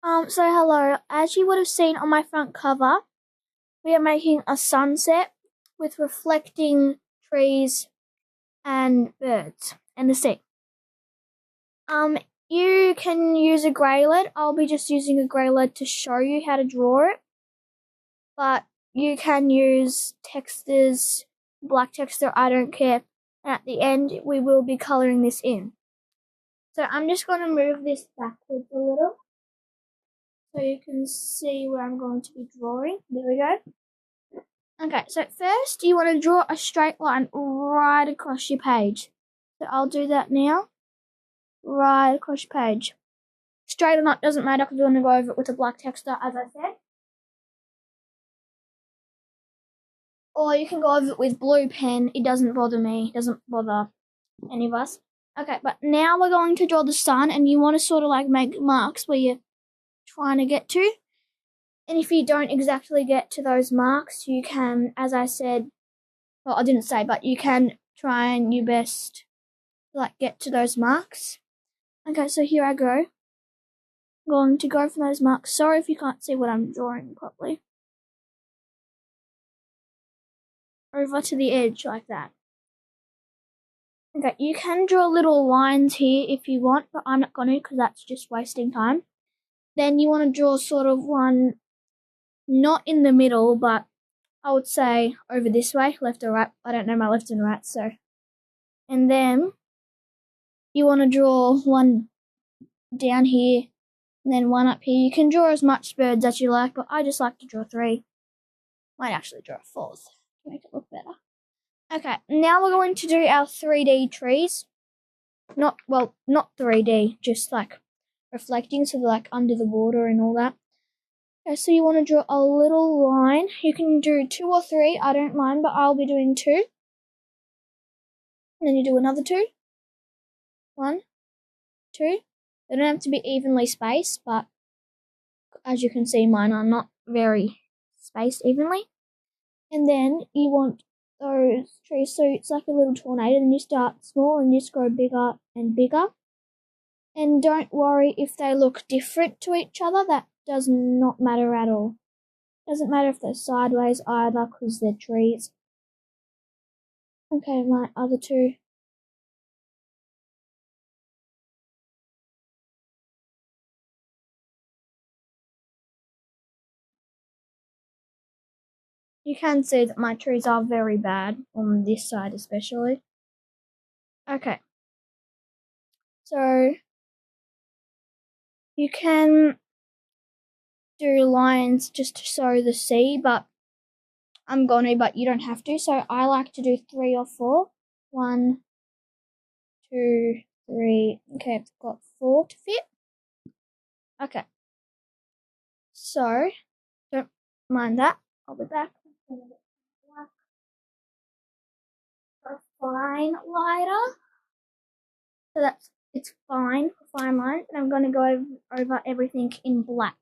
So hello. As you would have seen on my front cover, we are making a sunset with reflecting trees and birds and the sea. You can use a grey lead. I'll be just using a grey lead to show you how to draw it. But you can use textures, black texture, I don't care. And at the end, we will be colouring this in. So I'm just going to move this backwards a little, so you can see where I'm going to be drawing. There we go. Okay, so first you want to draw a straight line right across your page. So I'll do that now. Right across your page. Straight or not doesn't matter because we're going to go over it with a black texture, as I said. Or you can go over it with blue pen. It doesn't bother me. It doesn't bother any of us. Okay, but now we're going to draw the sun, and you want to sort of like make marks where you're trying to get to. And if you don't exactly get to those marks, you can, as I said, well, I didn't say, but you can try and your best to like get to those marks. Okay, so here I go. I'm going to go from those marks. Sorry if you can't see what I'm drawing properly. Over to the edge like that. Okay, you can draw little lines here if you want, but I'm not going to because that's just wasting time. Then you want to draw sort of one, not in the middle, but I would say over this way, left or right. I don't know my left and right, so. And then you want to draw one down here and then one up here. You can draw as much birds as you like, but I just like to draw 3. Might actually draw a 4th to make it look better. Okay, now we're going to do our 3D trees. Not 3D, just like reflecting, so they're like under the water and all that. Okay, so you want to draw a little line. You can do 2 or 3, I don't mind, but I'll be doing 2. And then you do another 2. 1, 2. They don't have to be evenly spaced, but as you can see, mine are not very spaced evenly. And then you want those trees, so it's like a little tornado, and you start small and just grow bigger and bigger. And don't worry if they look different to each other, that does not matter at all. Doesn't matter if they're sideways either, because they're trees. Okay, my other 2. You can see that my trees are very bad, on this side especially. Okay. So, you can do lines just to show the sea, but I'm gonna, but you don't have to. So I like to do 3 or 4. 1, 2, 3. Okay, I've got 4 to fit. Okay. So, don't mind that. I'll be back. A fine lighter. So it's fine for fine lines, and I'm going to go over everything in black.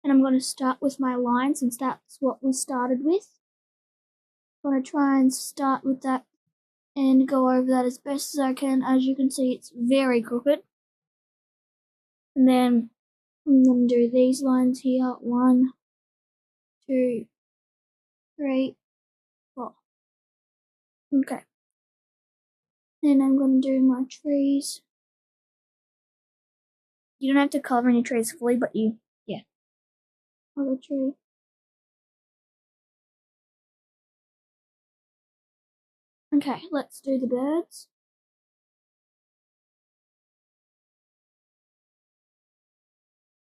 And I'm going to start with my line since that's what we started with. I'm going to try and start with that and go over that as best as I can. As you can see, it's very crooked. And then I'm going to do these lines here. 1, 2, 3, 4. Okay. Then I'm going to do my trees. You don't have to cover any trees fully, but yeah. Other tree. Okay, let's do the birds.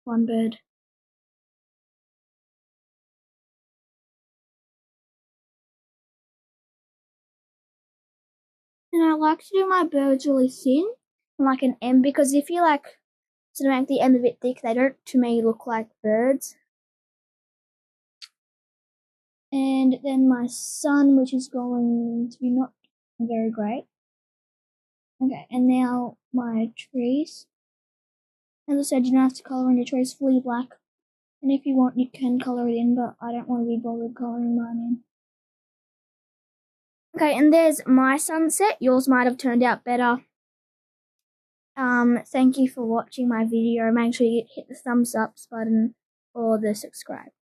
One bird. And I like to do my birds really thin, like an M, because if you like to make the M a bit thick, they don't, to me, look like birds. And then my sun, which is going to be not very great. Okay, and now my trees. As I said, you don't have to colour in your trees fully black. And if you want, you can colour it in, but I don't want to be bothered colouring mine in. Okay, and there's my sunset. Yours might have turned out better. Thank you for watching my video. Make sure you hit the thumbs up button or the subscribe.